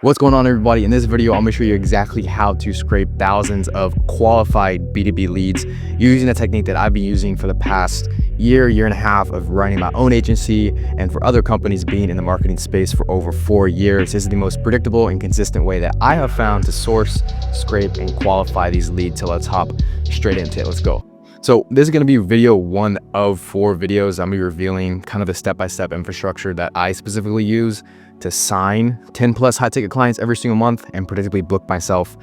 What's going on, everybody? In this video, I'm gonna show you exactly how to scrape thousands of qualified B2B leads using a technique that I've been using for the past year and a half of running my own agency and for other companies being in the marketing space for over 4 years. This is the most predictable and consistent way that I have found to source, scrape, and qualify these leads. So let's hop straight into it. Let's go. So this is going to be video 1 of 4 videos. I'm going to be revealing kind of the step-by-step infrastructure that I specifically use to sign 10 plus high ticket clients every single month and predictably book myself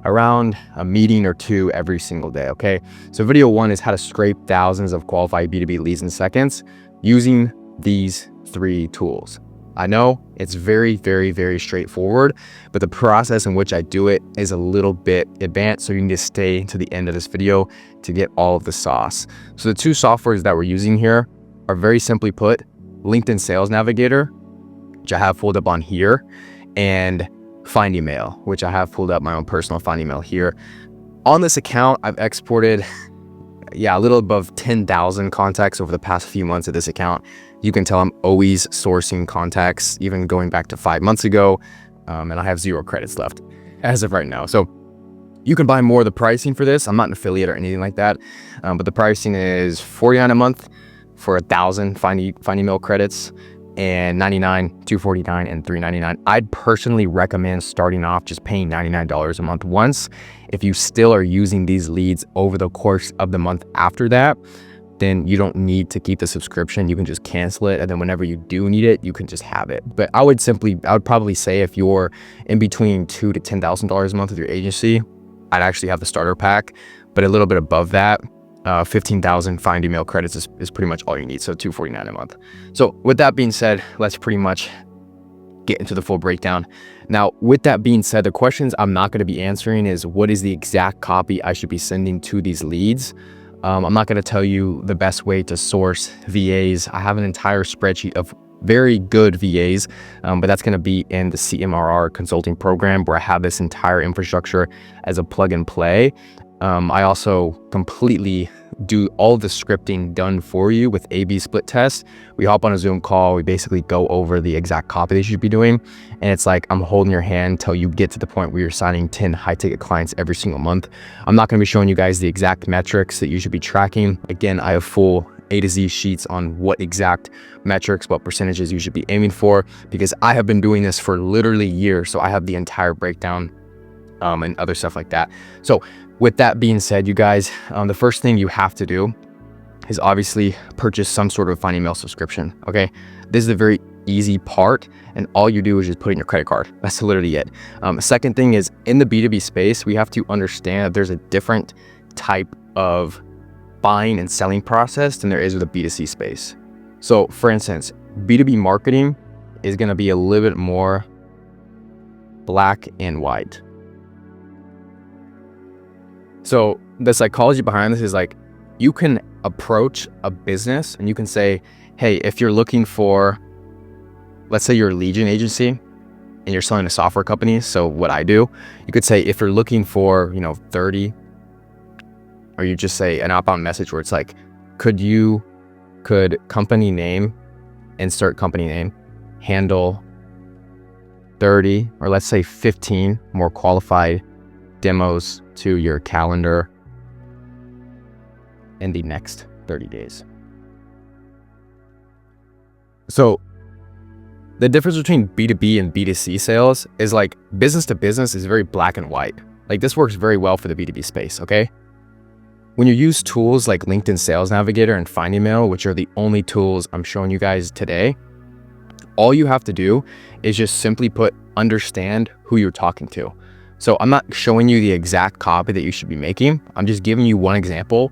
around a meeting or 2 every single day. Okay. So video 1 is how to scrape thousands of qualified B2B leads in seconds using these 3 tools. I know it's very straightforward, but the process in which I do it is a little bit advanced. So you need to stay to the end of this video to get all of the sauce. So the 2 softwares that we're using here are very simply put, LinkedIn Sales Navigator, which I have pulled up on here, and Find Email, which I have pulled up my own personal Find Email here. On this account, I've exported, a little above 10,000 contacts over the past few months of this account. You can tell I'm always sourcing contacts, even going back to 5 months ago, and I have 0 credits left as of right now. So you can buy more of the pricing for this. I'm not an affiliate or anything like that, but the pricing is $49 a month for 1,000 Find Email credits, and $99, $249, and $399. I'd personally recommend starting off just paying $99 a month once. If you still are using these leads over the course of the month after that, then you don't need to keep the subscription. You can just cancel it, and then whenever you do need it, you can just have it. But I would probably say if you're in between $2,000 to $10,000 a month with your agency, I'd actually have the starter pack. But a little bit above that, 15,000 Find Email credits is pretty much all you need. So $249 a month. So with that being said, let's pretty much get into the full breakdown. Now, with that being said, the questions I'm not going to be answering is what is the exact copy I should be sending to these leads. I'm not going to tell you the best way to source VAs. I have an entire spreadsheet of very good VAs, but that's going to be in the CMRR consulting program where I have this entire infrastructure as a plug and play. I also completely do all the scripting done for you with A/B split tests. We hop on a Zoom call. We basically go over the exact copy that you should be doing. And it's like I'm holding your hand until you get to the point where you're signing 10 high ticket clients every single month. I'm not going to be showing you guys the exact metrics that you should be tracking. Again, I have full A to Z sheets on what exact metrics, what percentages you should be aiming for, because I have been doing this for literally years. So I have the entire breakdown and other stuff like that. So with that being said, you guys, the first thing you have to do is obviously purchase some sort of Find Email subscription, okay? This is a very easy part, and all you do is just put in your credit card. That's literally it. Second thing is, in the B2B space, we have to understand that there's a different type of buying and selling process than there is with the B2C space. So for instance, B2B marketing is gonna be a little bit more black and white. So the psychology behind this is like, you can approach a business and you can say, hey, if you're looking for, let's say you're a lead gen agency and you're selling to software companies. So what I do, you could say, if you're looking for, 30, or you just say an outbound message where it's like, could company name, insert company name, handle 30, or let's say 15 more qualified demos to your calendar in the next 30 days. So the difference between B2B and B2C sales is like business to business is very black and white. Like this works very well for the B2B space, okay? When you use tools like LinkedIn Sales Navigator and Find Email, which are the only tools I'm showing you guys today, all you have to do is just simply understand who you're talking to. So I'm not showing you the exact copy that you should be making. I'm just giving you one example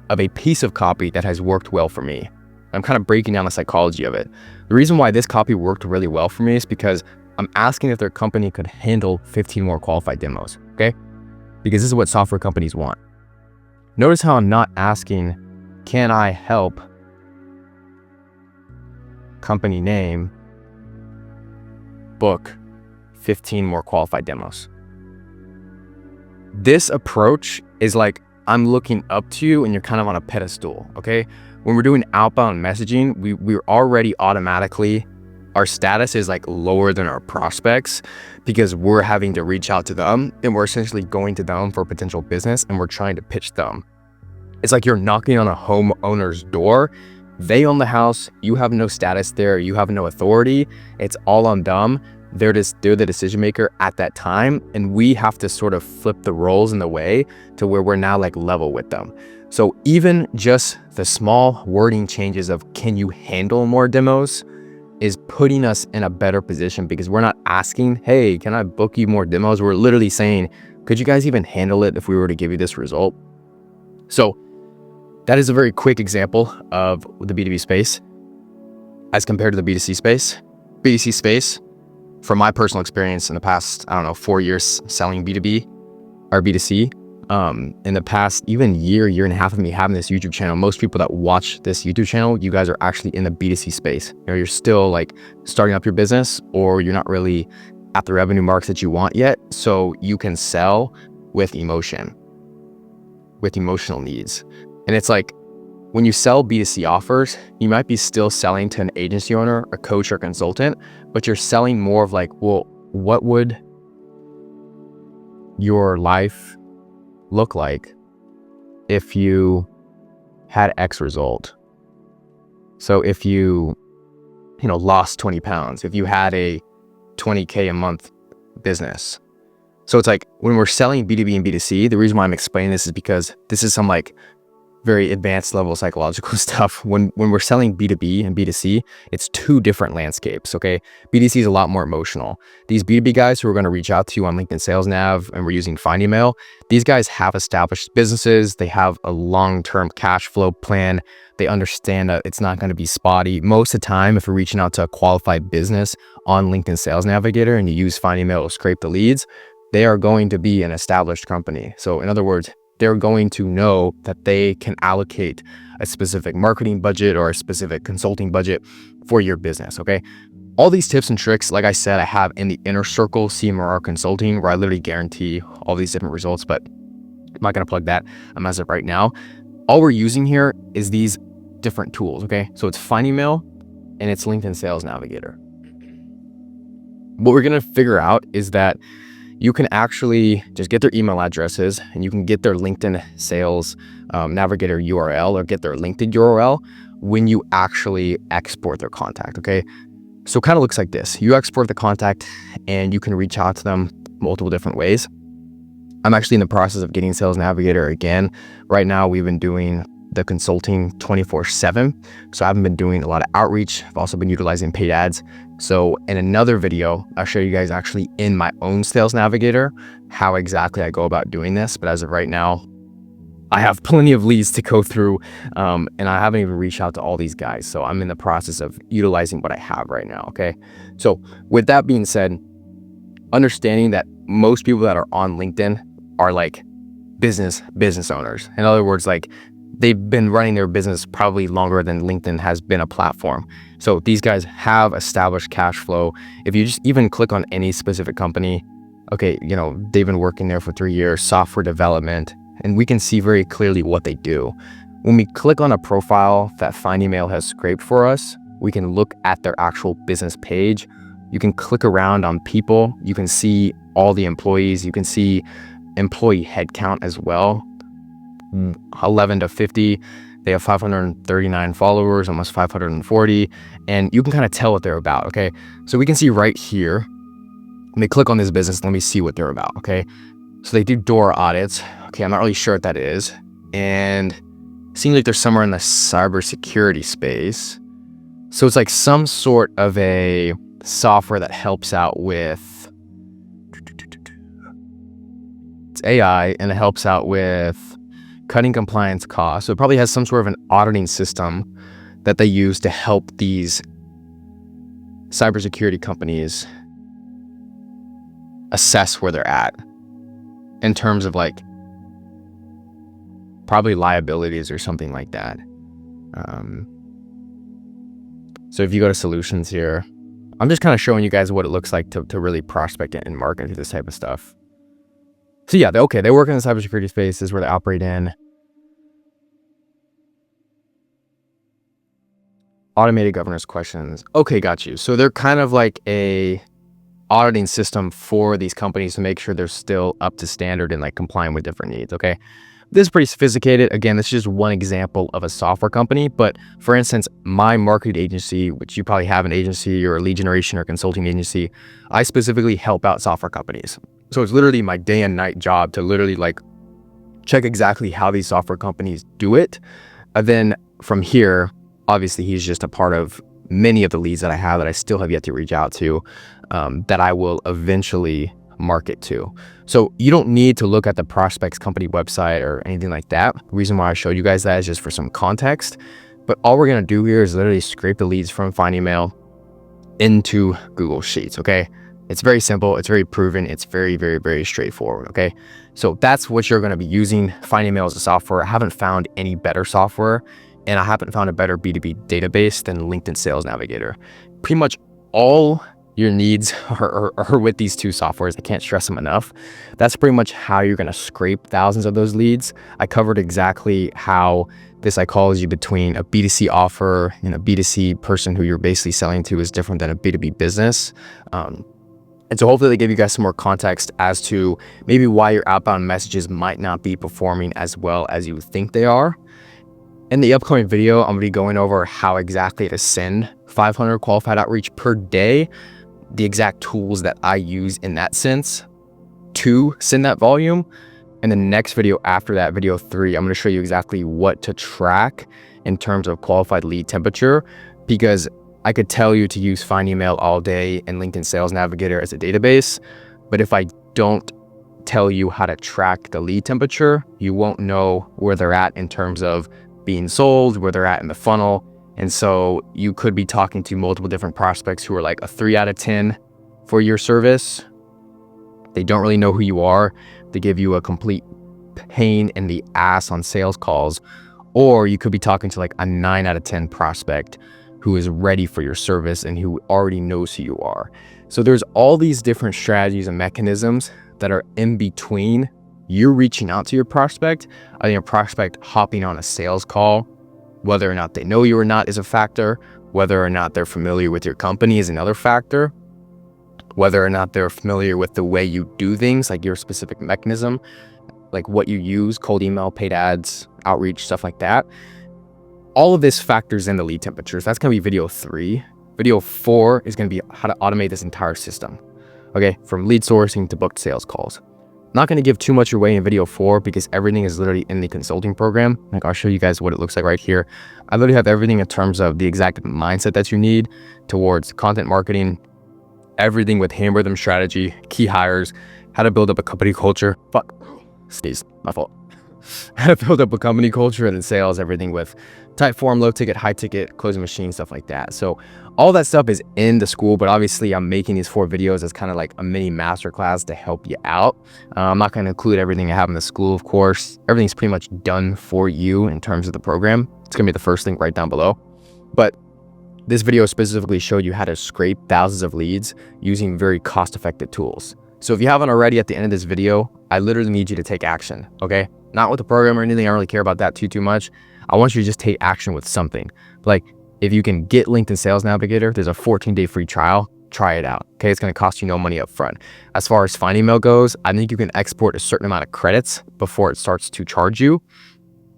of a piece of copy that has worked well for me. I'm kind of breaking down the psychology of it. The reason why this copy worked really well for me is because I'm asking if their company could handle 15 more qualified demos, okay? Because this is what software companies want. Notice how I'm not asking, can I help company name book 15 more qualified demos? This approach is like, I'm looking up to you and you're kind of on a pedestal, okay? When we're doing outbound messaging, we're already automatically our status is like lower than our prospects because we're having to reach out to them and we're essentially going to them for potential business and we're trying to pitch them. It's like you're knocking on a homeowner's door. They own the house. You have no status there. You have no authority. It's all on them. They're the decision maker at that time. And we have to sort of flip the roles in the way to where we're now like level with them. So even just the small wording changes of can you handle more demos is putting us in a better position because we're not asking, hey, can I book you more demos? We're literally saying, could you guys even handle it if we were to give you this result? So that is a very quick example of the B2B space as compared to the B2C space. B2C space, from my personal experience in the past, 4 years selling B2B or B2C, in the past even year and a half of me having this YouTube channel, most people that watch this YouTube channel, you guys are actually in the B2C space. You're still like starting up your business or you're not really at the revenue marks that you want yet. So you can sell with emotion, with emotional needs. And it's like when you sell B2C offers, you might be still selling to an agency owner, a coach or consultant, but you're selling more of like, well, what would your life look like if you had X result? So if you lost 20 pounds, if you had a 20K a month business. So it's like when we're selling B2B and B2C, the reason why I'm explaining this is because this is some like very advanced level psychological stuff. When we're selling B2B and B2C, it's two different landscapes, okay? B2C is a lot more emotional. These B2B guys who are going to reach out to you on LinkedIn Sales Nav and we're using Find Email, these guys have established businesses. They have a long-term cash flow plan. They understand that it's not going to be spotty. Most of the time, if you're reaching out to a qualified business on LinkedIn Sales Navigator and you use Find Email to scrape the leads, they are going to be an established company. So in other words, they're going to know that they can allocate a specific marketing budget or a specific consulting budget for your business, okay? All these tips and tricks, like I said, I have in the Inner Circle CMRR Consulting, where I literally guarantee all these different results, but I'm not gonna plug that as of right now. All we're using here is these different tools, okay? So it's Find Email and it's LinkedIn Sales Navigator. What we're gonna figure out is that you can actually just get their email addresses and you can get their LinkedIn Sales Navigator URL or get their LinkedIn URL when you actually export their contact, okay? So it kind of looks like this. You export the contact and you can reach out to them multiple different ways. I'm actually in the process of getting Sales Navigator again. Right now, we've been doing the consulting 24/7. So I haven't been doing a lot of outreach. I've also been utilizing paid ads. So in another video, I'll show you guys actually in my own Sales Navigator, how exactly I go about doing this. But as of right now, I have plenty of leads to go through and I haven't even reached out to all these guys. So I'm in the process of utilizing what I have right now, okay? So with that being said, understanding that most people that are on LinkedIn are like business owners. In other words, like they've been running their business probably longer than LinkedIn has been a platform. So these guys have established cash flow. If you just even click on any specific company, okay, they've been working there for 3 years, software development, and we can see very clearly what they do. When we click on a profile that Find Email has scraped for us, we can look at their actual business page. You can click around on people. You can see all the employees. You can see employee headcount as well. 11 to 50. They have 539 followers, almost 540. And you can kind of tell what they're about, okay? So we can see right here, let me click on this business. Let me see what they're about, okay? So they do door audits. Okay, I'm not really sure what that is. And it seems like they're somewhere in the cybersecurity space. So it's like some sort of a software that helps out with, it's AI, and it helps out with cutting compliance costs. So it probably has some sort of an auditing system that they use to help these cybersecurity companies assess where they're at in terms of like probably liabilities or something like that. So if you go to solutions here, I'm just kind of showing you guys what it looks like to really prospect and market to this type of stuff. So yeah, they work in the cybersecurity space. This is where they operate in. Automated governance questions. Okay, got you. So they're kind of like a auditing system for these companies to make sure they're still up to standard and like complying with different needs. Okay. This is pretty sophisticated. Again, this is just one example of a software company. But for instance, my marketing agency, which you probably have an agency or a lead generation or consulting agency, I specifically help out software companies. So it's literally my day and night job to literally like check exactly how these software companies do it. And then from here, obviously he's just a part of many of the leads that I have that I still have yet to reach out to, that I will eventually market to. So you don't need to look at the prospect's company website or anything like that. The reason why I showed you guys that is just for some context. But all we're going to do here is literally scrape the leads from FindEmail into Google Sheets. Okay. It's very simple. It's very proven. It's very, very, very straightforward. Okay. So that's what you're going to be using. FindEmail as a software. I haven't found any better software, and I haven't found a better B2B database than LinkedIn Sales Navigator. Pretty much all your needs are with these two softwares. I can't stress them enough. That's pretty much how you're going to scrape thousands of those leads. I covered exactly how the psychology between a B2C offer and a B2C person who you're basically selling to is different than a B2B business. And so hopefully they give you guys some more context as to maybe why your outbound messages might not be performing as well as you think they are. In the upcoming video, I'm going to be going over how exactly to send 500 qualified outreach per day, the exact tools that I use in that sense to send that volume. And the next video after that, video 3, I'm going to show you exactly what to track in terms of qualified lead temperature, because I could tell you to use FindEmail all day and LinkedIn Sales Navigator as a database, but if I don't tell you how to track the lead temperature, you won't know where they're at in terms of being sold, where they're at in the funnel. And so you could be talking to multiple different prospects who are like a 3 out of 10 for your service. They don't really know who you are. They give you a complete pain in the ass on sales calls. Or you could be talking to like a 9 out of 10 prospect who is ready for your service and who already knows who you are. So there's all these different strategies and mechanisms that are in between you reaching out to your prospect and your prospect hopping on a sales call. Whether or not they know you or not is a factor. Whether or not they're familiar with your company is another factor. Whether or not they're familiar with the way you do things, like your specific mechanism, like what you use, cold email, paid ads, outreach, stuff like that. All of this factors in the lead temperatures. That's going to be video 3. Video 4 is going to be how to automate this entire system. Okay, from lead sourcing to booked sales calls. Not going to give too much away in video 4 because everything is literally in the consulting program. Like I'll show you guys what it looks like right here. I literally have everything in terms of the exact mindset that you need towards content marketing, everything with hand rhythm strategy, key hires, how to build up a company culture. Fuck, sneeze, my fault. How to build up a company culture, and in sales, everything with type form, low ticket, high ticket, closing machine, stuff like that. So all that stuff is in the school, but obviously I'm making these 4 videos as kind of like a mini masterclass to help you out. I'm not going to include everything I have in the school, of course. Everything's pretty much done for you in terms of the program. It's going to be the first link right down below. But this video specifically showed you how to scrape thousands of leads using very cost-effective tools. So if you haven't already, at the end of this video, I literally need you to take action, okay? Not with the program or anything. I don't really care about that too much. I want you to just take action with something. Like if you can get LinkedIn Sales Navigator, there's a 14-day free trial. Try it out, okay? It's going to cost you no money up front. As far as FindEmail goes, I think you can export a certain amount of credits before it starts to charge you.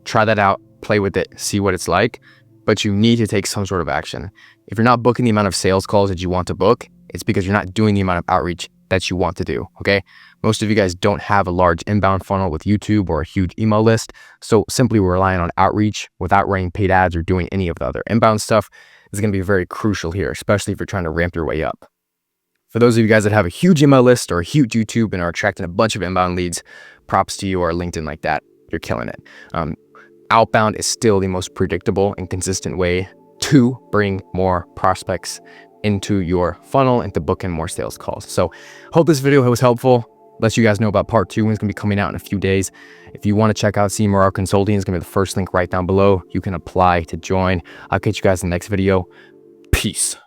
Try that out, play with it, see what it's like, but you need to take some sort of action. If you're not booking the amount of sales calls that you want to book, it's because you're not doing the amount of outreach that you want to do, okay? Most of you guys don't have a large inbound funnel with YouTube or a huge email list, so simply relying on outreach without running paid ads or doing any of the other inbound stuff is going to be very crucial here, especially if you're trying to ramp your way up. For those of you guys that have a huge email list or a huge YouTube and are attracting a bunch of inbound leads, props to you, or LinkedIn like that. You're killing it. Outbound is still the most predictable and consistent way to bring more prospects into your funnel and to book in more sales calls. So hope this video was helpful. Let you guys know about part 2 when it's going to be coming out in a few days. If you want to check out CMR Consulting, it's going to be the first link right down below. You can apply to join. I'll catch you guys in the next video. Peace.